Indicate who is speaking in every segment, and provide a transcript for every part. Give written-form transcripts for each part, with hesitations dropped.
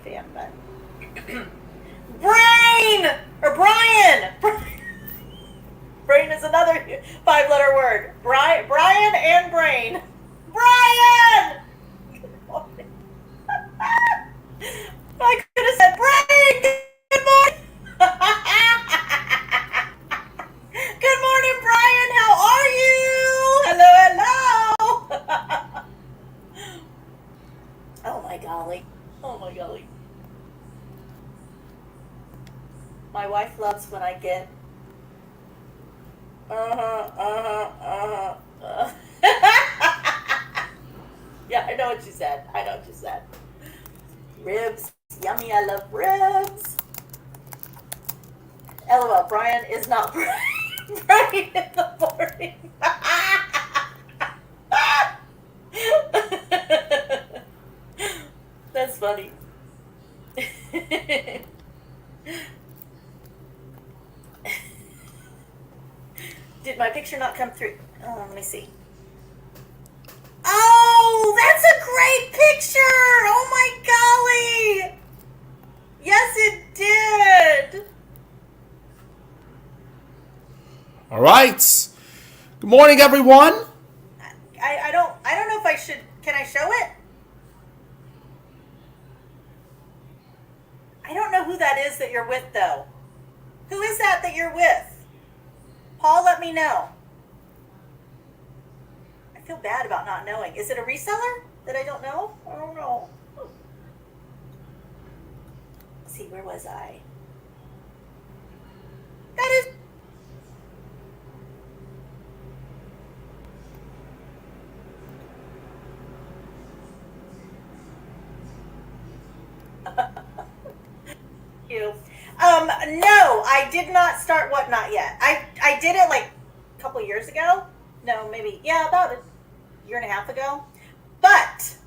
Speaker 1: fan, but Brain or Brian. Brain is another 5-letter word. Brian and Brain. Brian. I could have said Brain. Good morning. Good morning, Brian. How are you? Hello, hello. Oh my golly. Oh my golly. My wife loves when I get Yeah, I know what you said. I know what you said. Ribs. Yummy, I love ribs. LOL, Brian is not Brian. Brian in the morning. That's funny. Did my picture not come through? Oh, let me see. Oh, that's a great picture! Oh my golly! Yes, it did.
Speaker 2: All right. Good morning, everyone.
Speaker 1: I don't know if I should. Can I show it? I don't know who that is that you're with, though. Who is that you're with? Paul, let me know. I feel bad about not knowing. Is it a reseller that I don't know? I don't know. Let's see, where was I? That is... you. No, I did not start Whatnot yet. I did it like a couple years ago. No, maybe, yeah, about a year and a half ago. But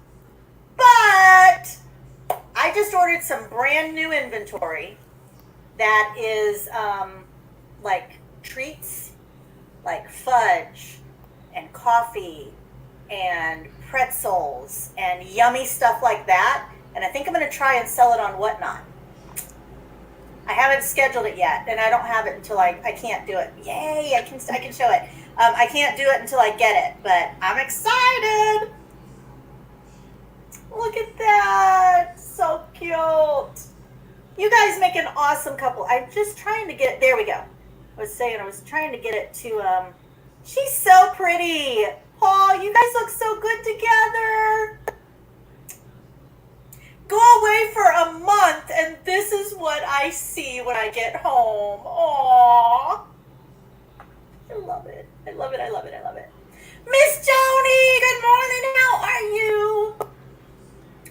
Speaker 1: I just ordered some brand new inventory that is like treats, like fudge and coffee and pretzels and yummy stuff like that. And I think I'm going to try and sell it on Whatnot. I haven't scheduled it yet, and I don't have it until I can't do it. Yay, I can show it. I can't do it until I get it, but I'm excited. Look at that. So cute. You guys make an awesome couple. I'm just trying to get it. There we go. I was trying to get it to, she's so pretty. Paul, you guys look so good together. Go away for a month, and this is what I see when I get home. Aww. I love it. I love it. I love it. I love it. Miss Joni, good morning. How are you?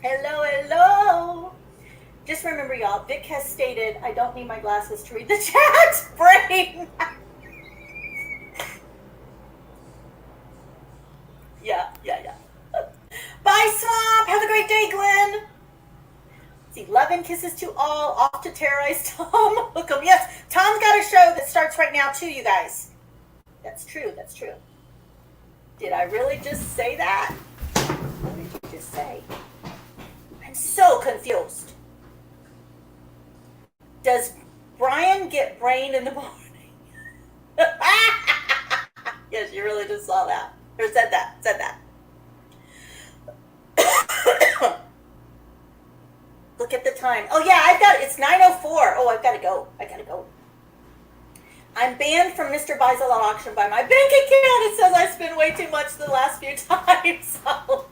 Speaker 1: Hello, hello. Just remember, y'all, Vic has stated I don't need my glasses to read the chat. Brain. Yeah. Bye, Swamp. Have a great day, Glenn. See, love and kisses to all. Off to terrorize Tom. Look him. Yes, Tom's got a show that starts right now, too, you guys. That's true. That's true. Did I really just say that? What did you just say? I'm so confused. Does Brian get brain in the morning? Yes, you really just saw that. Or said that. Look at the time. Oh yeah, it's 9:04. Oh, I've got to go. I'm banned from Mr. Buys a Lot auction by my bank account. It says I spent way too much the last few times. So,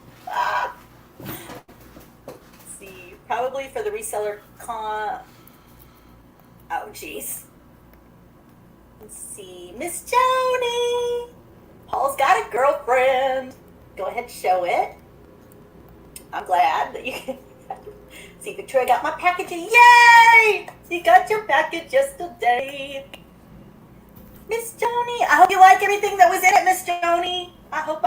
Speaker 1: let's see, probably for the reseller con. Oh, jeez. Let's see, Miss Joni. Paul's got a girlfriend. Go ahead, show it. I'm glad that you can. See, Victoria got my packaging. Yay! You got your package yesterday. Miss Joni, I hope you like everything that was in it, Miss Joni. I hope.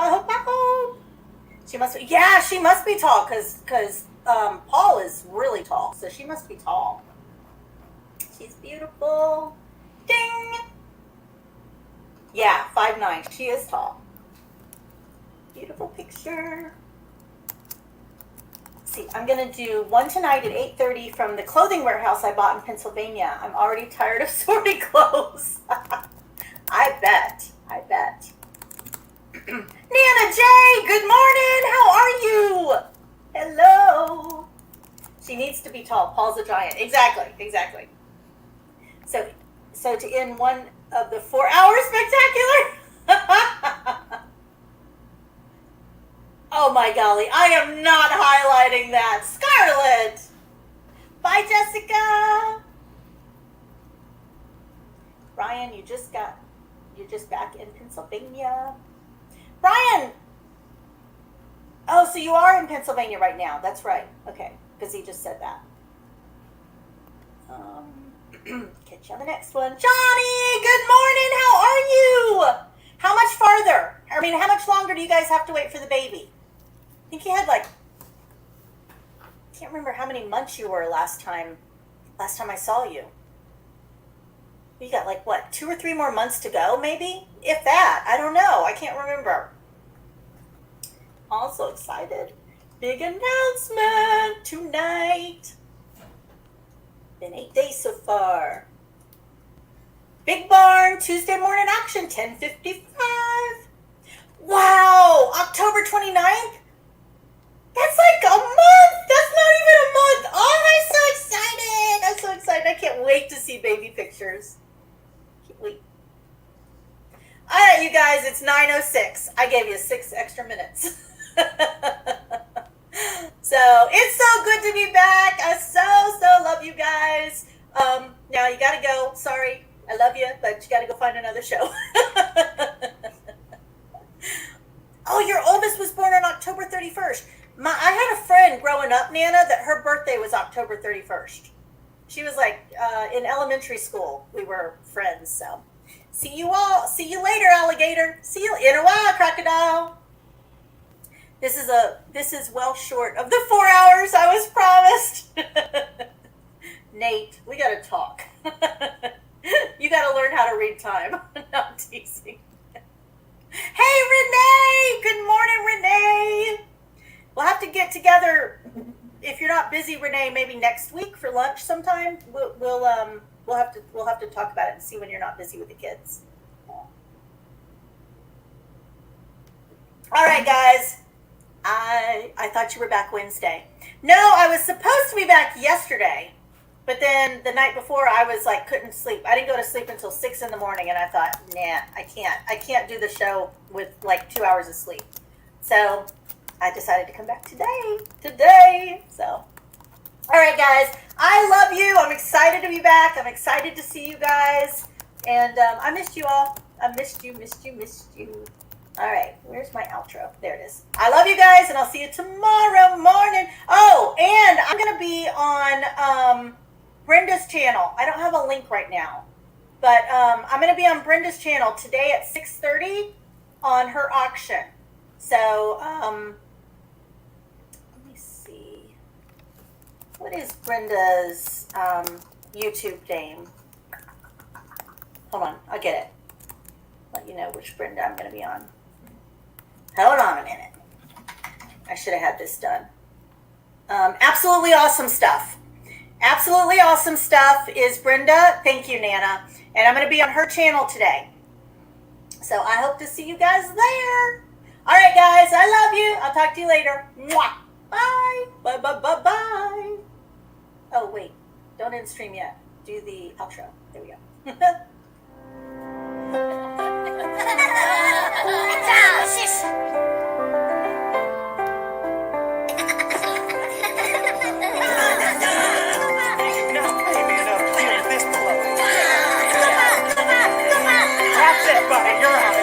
Speaker 1: She must be tall, because Paul is really tall, so she must be tall. She's beautiful. Ding! Yeah, 5'9". She is tall. Beautiful picture. see. I'm gonna do one tonight at 8:30 from the clothing warehouse I bought in Pennsylvania. I'm already tired of sorting clothes. I bet. Nana J, good morning. How are you? Hello. She needs to be tall. Paul's a giant. Exactly. So to end one of the 4-hour spectacular. Oh my golly, I am not highlighting that. Scarlett. Bye, Jessica. Brian, you're just back in Pennsylvania. Brian. Oh, so you are in Pennsylvania right now. That's right. Okay, because he just said that. Catch you on the next one. Johnny, good morning. How are you? How much farther? How much longer do you guys have to wait for the baby? I think you had I can't remember how many months you were last time I saw you. You got 2 or 3 more months to go, maybe? If that. I don't know. I can't remember. Also excited. Big announcement tonight. Been 8 days so far. Big Barn, Tuesday morning action, 10:55. Wow, October 29th? That's a month. That's not even a month. Oh, I'm so excited. I can't wait to see baby pictures. Can't wait. All right, you guys, it's 9:06. I gave you 6 extra minutes. So it's so good to be back. I so love you guys. Now you gotta go. Sorry, I love you, but you gotta go find another show. Oh, your oldest was born on October 31st. I had a friend growing up, Nana, that her birthday was October 31st. She was in elementary school. We were friends. So see you all. See you later, alligator. See you in a while, crocodile. This is well short of the 4 hours I was promised. Nate, we gotta talk. You gotta learn how to read time. No, I'm teasing. Hey, Renee! Good morning, Renee. We'll have to get together. If you're not busy, Renee, maybe next week for lunch sometime. We'll have to talk about it and see when you're not busy with the kids. All right, guys. I thought you were back Wednesday. No, I was supposed to be back yesterday, but then the night before I was couldn't sleep. I didn't go to sleep until 6 in the morning, and I thought, nah, I can't do the show with 2 hours of sleep. So I decided to come back today. So, all right, guys, I love you. I'm excited to be back. I'm excited to see you guys, and I missed you all. I missed you. All right, where's my outro? There it is. I love you guys, and I'll see you tomorrow morning. Oh, and I'm going to be on Brenda's channel. I don't have a link right now, but I'm going to be on Brenda's channel today at 6:30 on her auction. So, let me see. What is Brenda's YouTube name? Hold on, I'll get it. Let you know which Brenda I'm going to be on. Hold on a minute. I should have had this done. Absolutely awesome stuff. Absolutely awesome stuff is Brenda. Thank you, Nana. And I'm going to be on her channel today. So I hope to see you guys there. All right, guys. I love you. I'll talk to you later. Mwah. Bye. Bye. Oh, wait. Don't end stream yet. Do the outro. There we go.
Speaker 3: That's it, buddy. You're out.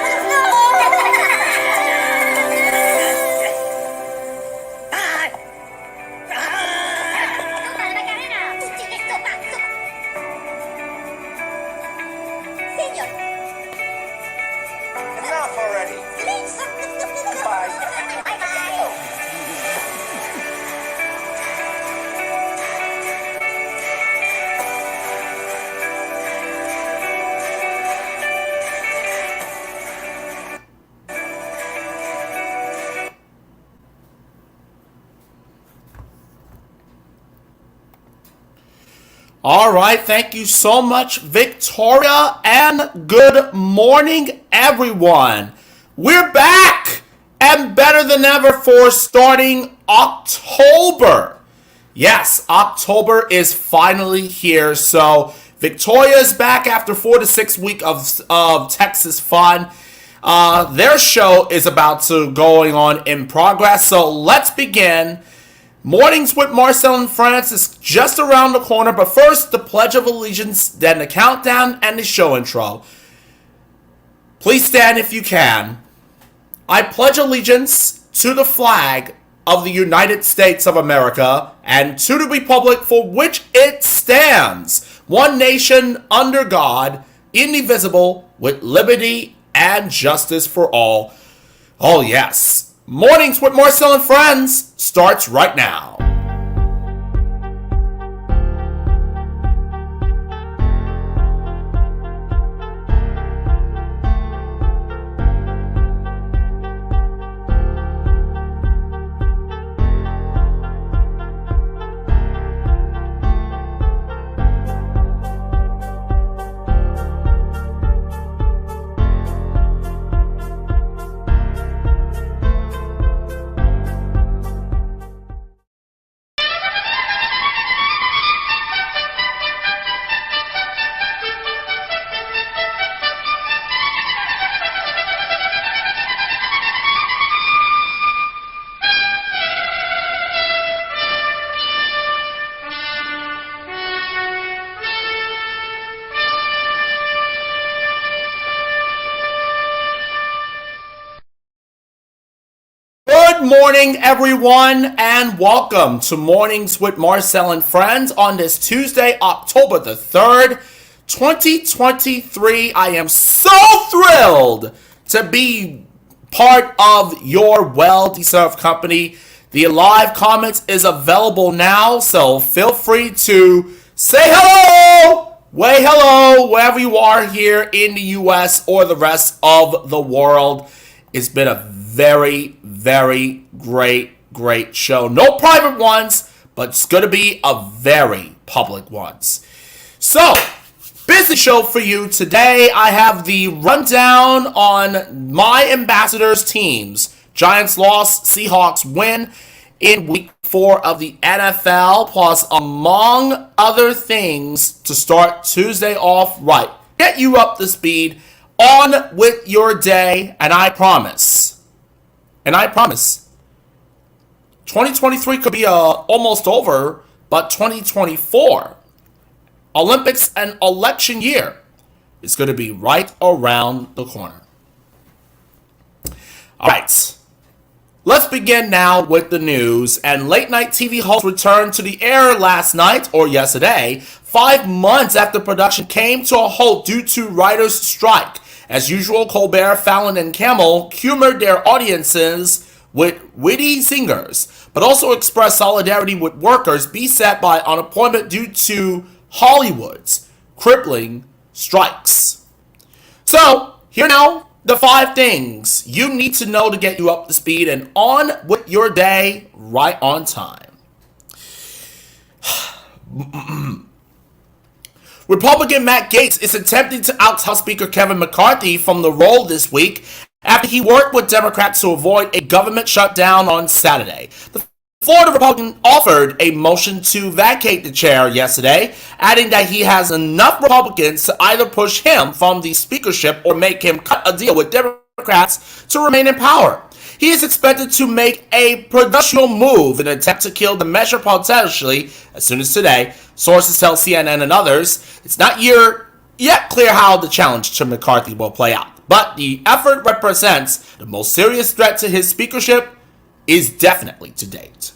Speaker 2: All right, thank you so much, Victoria, and good morning, everyone. We're back and better than ever for starting October. Yes, October is finally here, so Victoria's back after 4 to 6 weeks of Texas fun. Their show is about to going on in progress, so let's begin. Mornings with Marcel and Friends is just around the corner, but first, the Pledge of Allegiance, then the countdown, and the show intro. Please stand if you can. I pledge allegiance to the flag of the United States of America and to the republic for which it stands, one nation under God, indivisible, with liberty and justice for all. Oh yes. Mornings with Marcel and Friends starts right now. Good morning, everyone, and welcome to Mornings with Marcel and Friends on this Tuesday, October the 3rd, 2023. I am so thrilled to be part of your well-deserved company. The live comments is available now, so feel free to say hello, wave hello, wherever you are here in the U.S. or the rest of the world. It's been a very, very great show. No private ones, but it's going to be a very public ones. So, busy show for you today. I have the rundown on my ambassadors' teams. Giants loss, Seahawks win in week 4 of the NFL, plus among other things to start Tuesday off right. Get you up to speed on with your day, and I promise, 2023 could be almost over, but 2024, Olympics and election year, is going to be right around the corner. All right, let's begin now with the news. And late night TV hosts returned to the air last night, or yesterday, 5 months after production came to a halt due to writers' strike. As usual, Colbert, Fallon, and Kimmel humored their audiences with witty singers, but also expressed solidarity with workers beset by unemployment due to Hollywood's crippling strikes. So, here now, the 5 things you need to know to get you up to speed and on with your day right on time. Republican Matt Gaetz is attempting to oust House Speaker Kevin McCarthy from the role this week after he worked with Democrats to avoid a government shutdown on Saturday. The Florida Republican offered a motion to vacate the chair yesterday, adding that he has enough Republicans to either push him from the speakership or make him cut a deal with Democrats to remain in power. He is expected to make a provisional move in an attempt to kill the measure potentially as soon as today. Sources tell CNN and others it's not yet clear how the challenge to McCarthy will play out, but the effort represents the most serious threat to his speakership is definitely to date.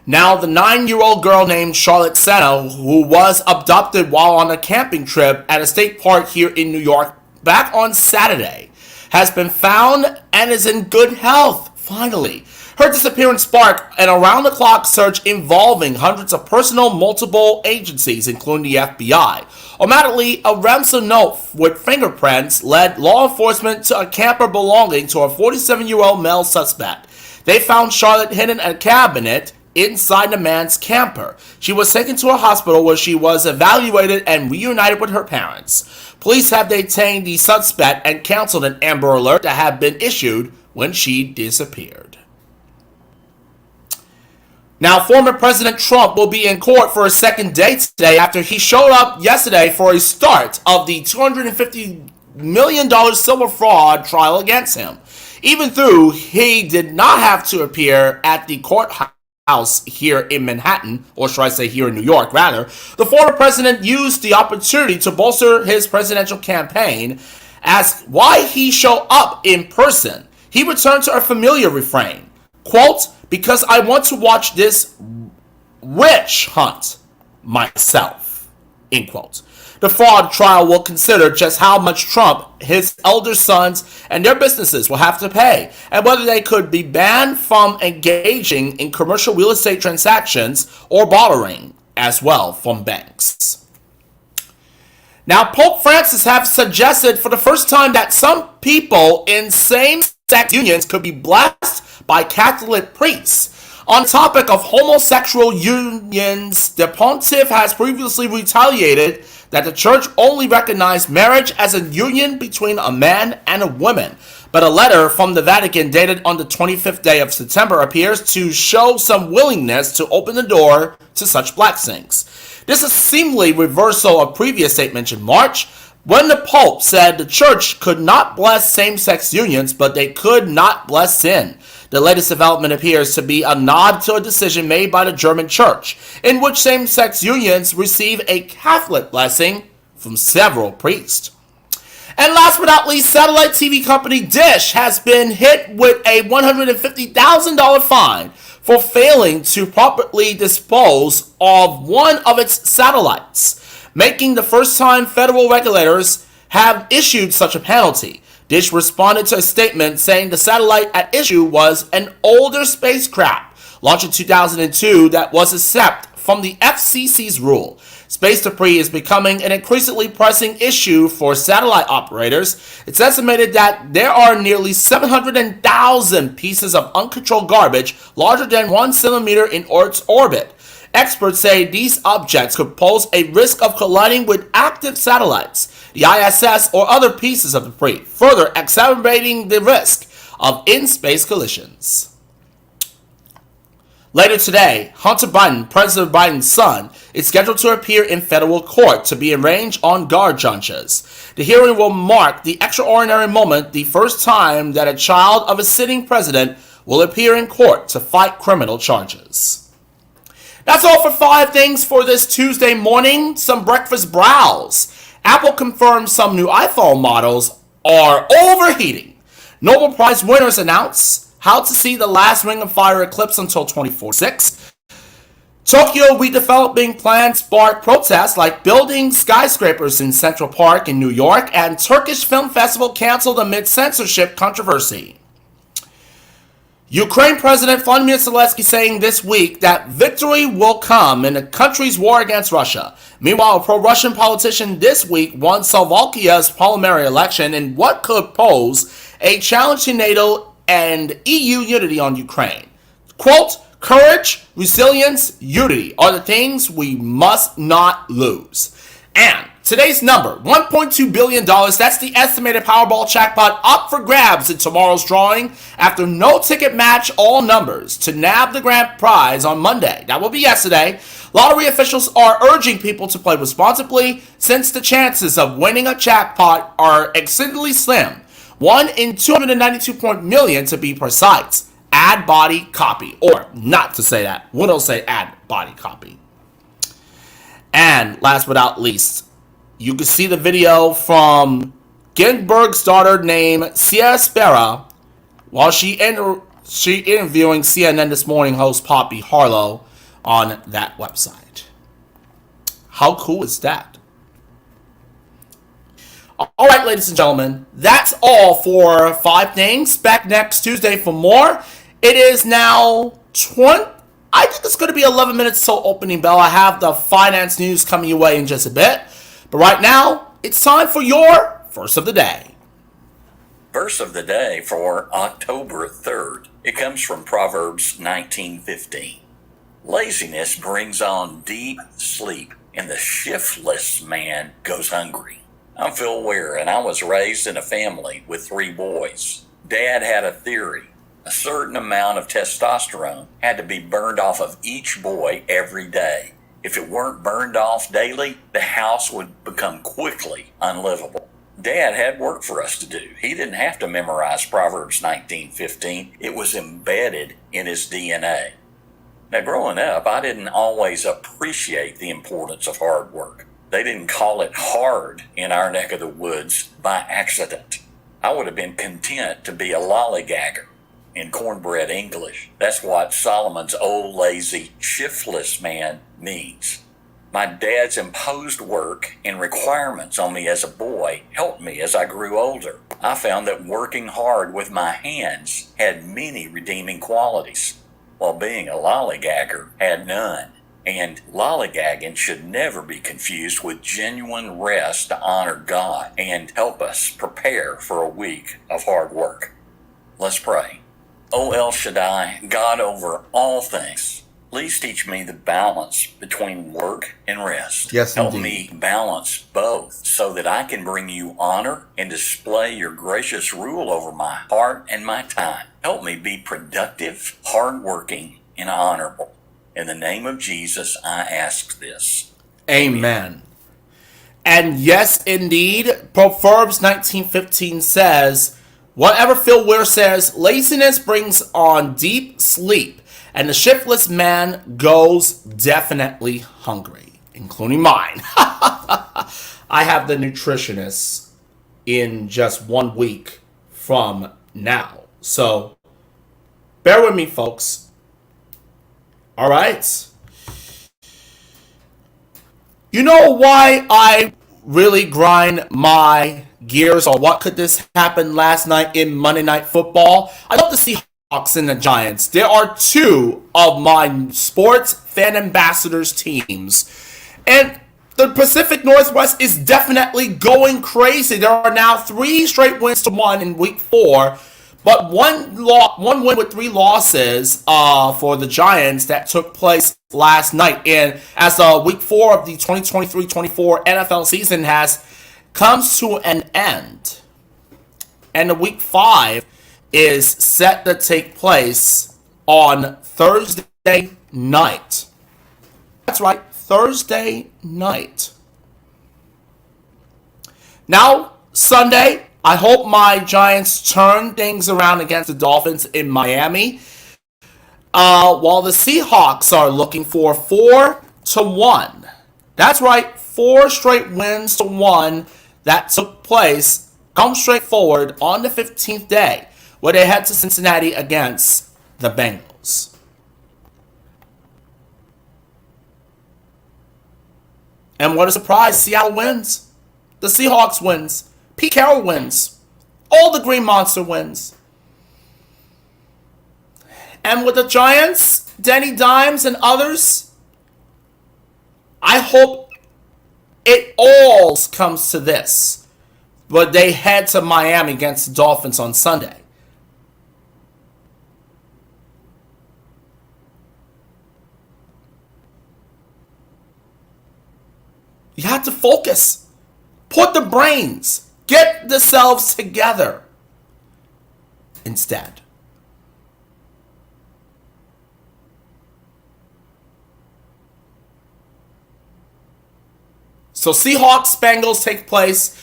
Speaker 2: Now, the 9-year-old girl named Charlotte Senna, who was abducted while on a camping trip at a state park here in New York back on Saturday, has been found and is in good health, finally. Her disappearance sparked an around-the-clock search involving hundreds of multiple agencies, including the FBI. Automatically, a ransom note with fingerprints led law enforcement to a camper belonging to a 47-year-old male suspect. They found Charlotte hidden in a cabinet inside the man's camper. She was taken to a hospital where she was evaluated and reunited with her parents. Police have detained the suspect and canceled an Amber Alert that had been issued when she disappeared. Now, former President Trump will be in court for a second day today after he showed up yesterday for a start of the $250 million silver fraud trial against him. Even though he did not have to appear at the courthouse here in Manhattan, or should I say here in New York, rather, the former president used the opportunity to bolster his presidential campaign. Asked why he showed up in person, he returned to a familiar refrain, quote, "Because I want to watch this witch hunt myself," end quote. The fraud trial will consider just how much Trump, his elder sons, and their businesses will have to pay, and whether they could be banned from engaging in commercial real estate transactions or borrowing as well from banks. Now, Pope Francis has suggested for the first time that some people in same-sex unions could be blessed by Catholic priests. On the topic of homosexual unions, the pontiff has previously retaliated that the church only recognized marriage as a union between a man and a woman. But a letter from the Vatican dated on the 25th day of September appears to show some willingness to open the door to such blessings. This is seemingly reversal of previous statements in March, when the Pope said the church could not bless same-sex unions, but they could not bless sin. The latest development appears to be a nod to a decision made by the German church, in which same-sex unions receive a Catholic blessing from several priests. And last but not least, satellite TV company Dish has been hit with a $150,000 fine for failing to properly dispose of one of its satellites, making the first time federal regulators have issued such a penalty. Dish responded to a statement saying the satellite at issue was an older spacecraft launched in 2002 that was exempt from the FCC's rule. Space debris is becoming an increasingly pressing issue for satellite operators. It's estimated that there are nearly 700,000 pieces of uncontrolled garbage larger than 1 centimeter in Earth's orbit. Experts say these objects could pose a risk of colliding with active satellites, the ISS, or other pieces of debris, further exacerbating the risk of in-space collisions. Later today, Hunter Biden, President Biden's son, is scheduled to appear in federal court to be arraigned on guard charges. The hearing will mark the extraordinary moment, the first time that a child of a sitting president will appear in court to fight criminal charges. That's all for 5 things for this Tuesday morning. Some breakfast browse. Apple confirms some new iPhone models are overheating. Nobel Prize winners announce how to see the last Ring of Fire eclipse until 2046. Tokyo redeveloping plans spark protests like building skyscrapers in Central Park in New York, and Turkish Film Festival canceled amid censorship controversy. Ukraine President Vladimir Zelensky saying this week that victory will come in the country's war against Russia. Meanwhile, a pro-Russian politician this week won Slovakia's parliamentary election in what could pose a challenge to NATO and EU unity on Ukraine. Quote, "Courage, resilience, unity are the things we must not lose." And today's number, $1.2 billion. That's the estimated Powerball jackpot up for grabs in tomorrow's drawing after no ticket match all numbers to nab the grand prize on Monday. That will be yesterday. Lottery officials are urging people to play responsibly since the chances of winning a jackpot are exceedingly slim. 1 in 292 million to be precise. Add body copy. Or not to say that. We don't say add body copy. And last but not least, you can see the video from Ginsburg's daughter named Sia Spera while she interviewing CNN This Morning host Poppy Harlow on that website. How cool is that? All right, ladies and gentlemen, that's all for 5 things. Back next Tuesday for more. It is now I think it's going to be 11 minutes till opening bell. I have the finance news coming your way in just a bit. But right now, it's time for your Verse of the Day.
Speaker 4: Verse of the day for October 3rd. It comes from Proverbs 19:15. Laziness brings on deep sleep, and the shiftless man goes hungry. I'm Phil Ware, and I was raised in a family with 3 boys. Dad had a theory. A certain amount of testosterone had to be burned off of each boy every day. If it weren't burned off daily, the house would become quickly unlivable. Dad had work for us to do. He didn't have to memorize Proverbs 19:15. It was embedded in his DNA. Now, growing up, I didn't always appreciate the importance of hard work. They didn't call it hard in our neck of the woods by accident. I would have been content to be a lollygagger. In cornbread English, that's what Solomon's old, lazy, shiftless man means. My dad's imposed work and requirements on me as a boy helped me as I grew older. I found that working hard with my hands had many redeeming qualities, while being a lollygagger had none. And lollygagging should never be confused with genuine rest to honor God and help us prepare for a week of hard work. Let's pray. O El Shaddai, God over all things, please teach me the balance between work and rest.
Speaker 2: Yes,
Speaker 4: help
Speaker 2: indeed.
Speaker 4: me balance both so that I can bring you honor and display your gracious rule over my heart and my time. Help me be productive, hardworking, and honorable. In the name of Jesus, I ask this.
Speaker 2: Amen. And yes, indeed, Proverbs 19:15 says, whatever Phil Ware says, laziness brings on deep sleep, and the shiftless man goes definitely hungry, including mine. I have the nutritionist in just 1 week from now. So, bear with me, folks. All right. You know why I really grind my gears, or what could this happen last night in Monday Night Football? I love the Seahawks and the Giants. There are 2 of my sports fan ambassadors teams. And the Pacific Northwest is definitely going crazy. There are now 3 straight wins to 1 in week 4. But one win with 3 losses for the Giants that took place last night. And as week 4 of the 2023-24 NFL season comes to an end, and the week 5 is set to take place on Thursday night. That's right, Thursday night. Now, Sunday, I hope my Giants turn things around against the Dolphins in Miami. While the Seahawks are looking for 4-1. That's right, 4 straight wins to 1 that took place, come straight forward on the 15th day, where they head to Cincinnati against the Bengals. And what a surprise, Seattle wins. The Seahawks wins. Pete Carroll wins. All the Green Monster wins. And with the Giants, Denny Dimes and others, I hope it all comes to this. But they head to Miami against the Dolphins on Sunday. You have to focus. Put the brains. Get themselves together. Instead. So Seahawks Bengals take place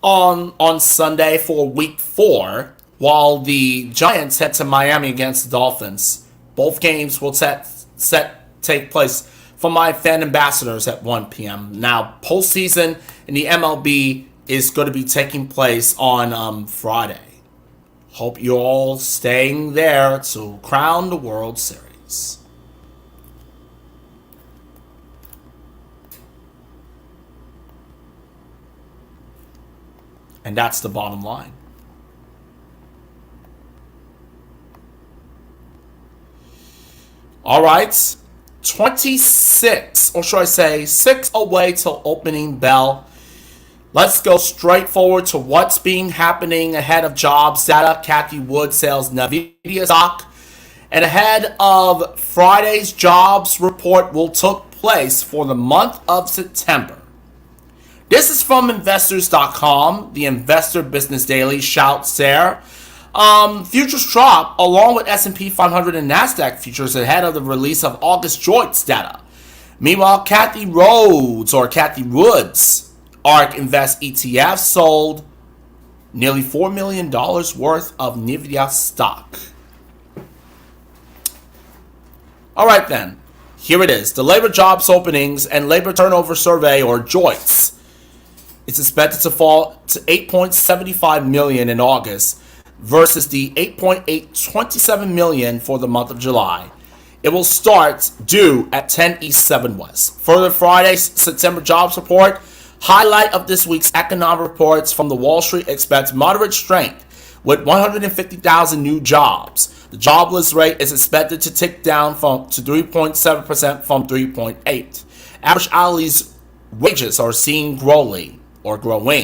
Speaker 2: on Sunday for week 4, while the Giants head to Miami against the Dolphins. Both games will take place for my fan ambassadors at 1 p.m. Now, postseason in the MLB is going to be taking place on Friday. Hope you're all staying there to crown the World Series. And that's the bottom line. All right. 26, or should I say 6 away till opening bell. Let's go straight forward to what's happening ahead of jobs data, Kathy Wood sales, Nvidia stock, and ahead of Friday's jobs report will take place for the month of September. This is from investors.com, the Investor Business Daily shouts there. Futures drop along with S&P 500 and NASDAQ futures ahead of the release of August joints data. Meanwhile, Kathy Woods ARK Invest ETF sold nearly $4 million worth of NVIDIA stock. All right then, here it is. The labor jobs openings and labor turnover survey, or JOITS. It's expected to fall to 8.75 million in August versus the 8.827 million for the month of July. It will start due at 10 East 7 West. Further, Friday's September jobs report, highlight of this week's economic reports from the Wall Street, expects moderate strength with 150,000 new jobs. The jobless rate is expected to tick down to 3.7% from 3.8%. Average hourly wages are seen growing 3%.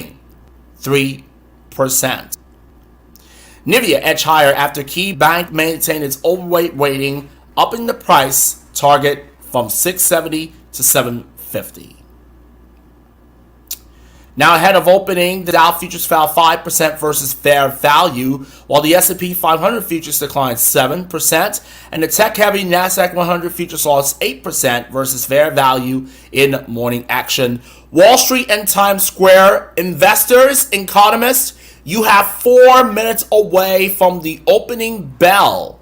Speaker 2: NVIDIA edged higher after Key Bank maintained its overweight rating, upping the price target from 670 to 750. Now ahead of opening, the Dow futures fell 5% versus fair value, while the S&P 500 futures declined 7%, and the tech-heavy NASDAQ 100 futures lost 8% versus fair value in morning action. Wall Street and Times Square, investors, economists, you have 4 minutes away from the opening bell.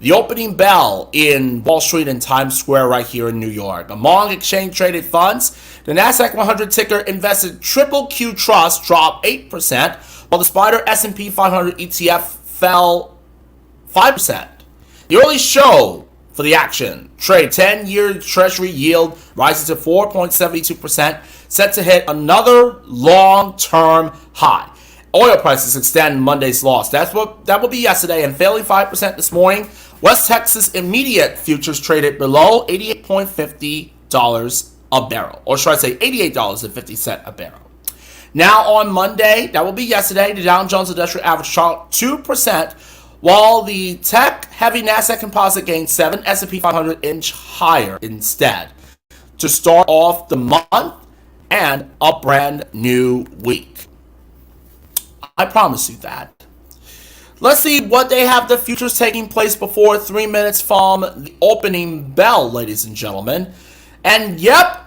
Speaker 2: The opening bell in Wall Street and Times Square right here in New York. Among exchange-traded funds, the NASDAQ 100 ticker invested Triple Q Trust dropped 8%, while the Spider S&P 500 ETF fell 5%. The early show for the action trade 10-year Treasury yield rises to 4.72%, set to hit another long-term high. Oil prices extend Monday's loss. That will be yesterday, and failing 5% this morning. West Texas immediate futures traded below $88.50 a barrel, or should I say $88.50 a barrel. Now on Monday, that will be yesterday, the Dow Jones Industrial Average dropped 2%, while the tech-heavy NASDAQ Composite gained 7, S&P 500 inch higher instead to start off the month and a brand new week. I promise you that. Let's see what they have the futures taking place before 3 minutes from the opening bell, ladies and gentlemen. And yep,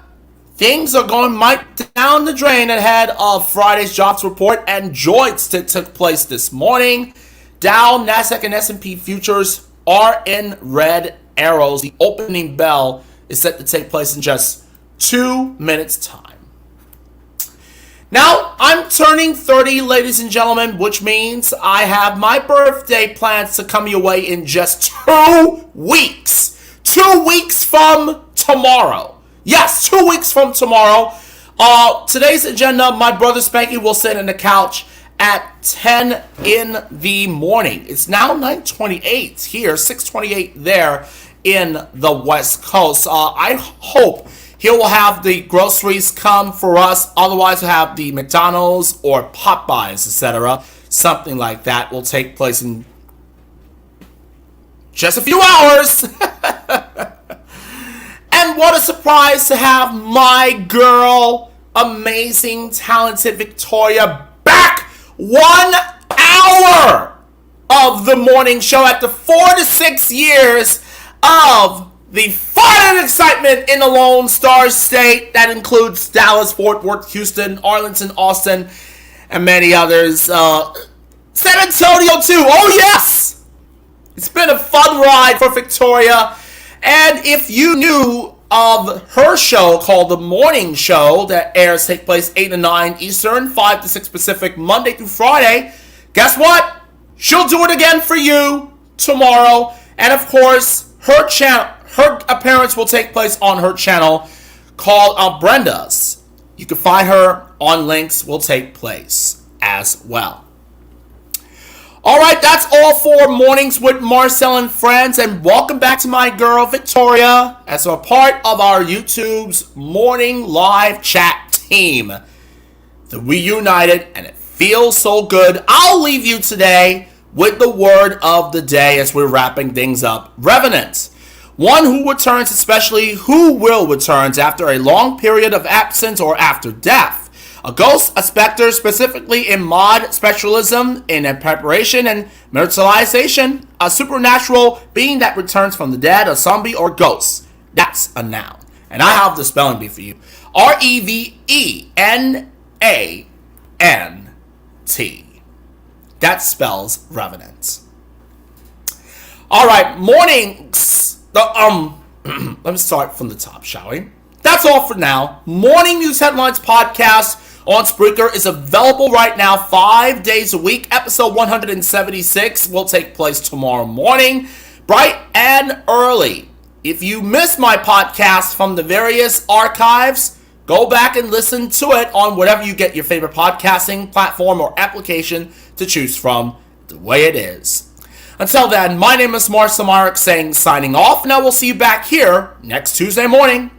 Speaker 2: things are going right down the drain ahead of Friday's jobs report and joints that took place this morning. Dow, NASDAQ, and S&P futures are in red arrows. The opening bell is set to take place in just 2 minutes' time. Now, I'm turning 30, ladies and gentlemen, which means I have my birthday plans to come your way in just 2 weeks. 2 weeks from tomorrow. Yes, 2 weeks from tomorrow. Today's agenda, my brother Spanky will sit on the couch at 10 in the morning. It's now 9:28 here, 6:28 there in the West Coast. I hope he will have the groceries come for us. Otherwise, we'll have the McDonald's or Popeyes, etc. Something like that will take place in just a few hours. And what a surprise to have my girl, amazing, talented Victoria, back 1 hour of the morning show after 4 to 6 years of the fun and excitement in the Lone Star State. That includes Dallas, Fort Worth, Houston, Arlington, Austin, and many others. San Antonio too. Oh yes! It's been a fun ride for Victoria. And if you knew of her show called The Morning Show that take place 8 to 9 Eastern, 5 to 6 Pacific, Monday through Friday, guess what? She'll do it again for you tomorrow. And of course, her appearance will take place on her channel called Brenda's. You can find her on links will take place as well. All right, that's all for Mornings with Marcel and Friends, and welcome back to my girl Victoria as a part of our YouTube's morning live chat team. The reunited, and it feels so good. I'll leave you today with the word of the day as we're wrapping things up. Revenant. One who returns, especially who will returns after a long period of absence or after death. A ghost, a specter, specifically in mod spectralism, in a preparation and materialization. A supernatural being that returns from the dead, a zombie or ghost. That's a noun. And I have the spelling bee for you. Revenant. That spells revenant. Alright, mornings. Let me start from the top, shall we? That's all for now. Morning News Headlines Podcast on Spreaker is available right now 5 days a week. Episode 176 will take place tomorrow morning, bright and early. If you missed my podcast from the various archives, go back and listen to it on whatever you get your favorite podcasting platform or application to choose from, the way it is. Until then, my name is Marcel Friends signing off, and I will see you back here next Tuesday morning.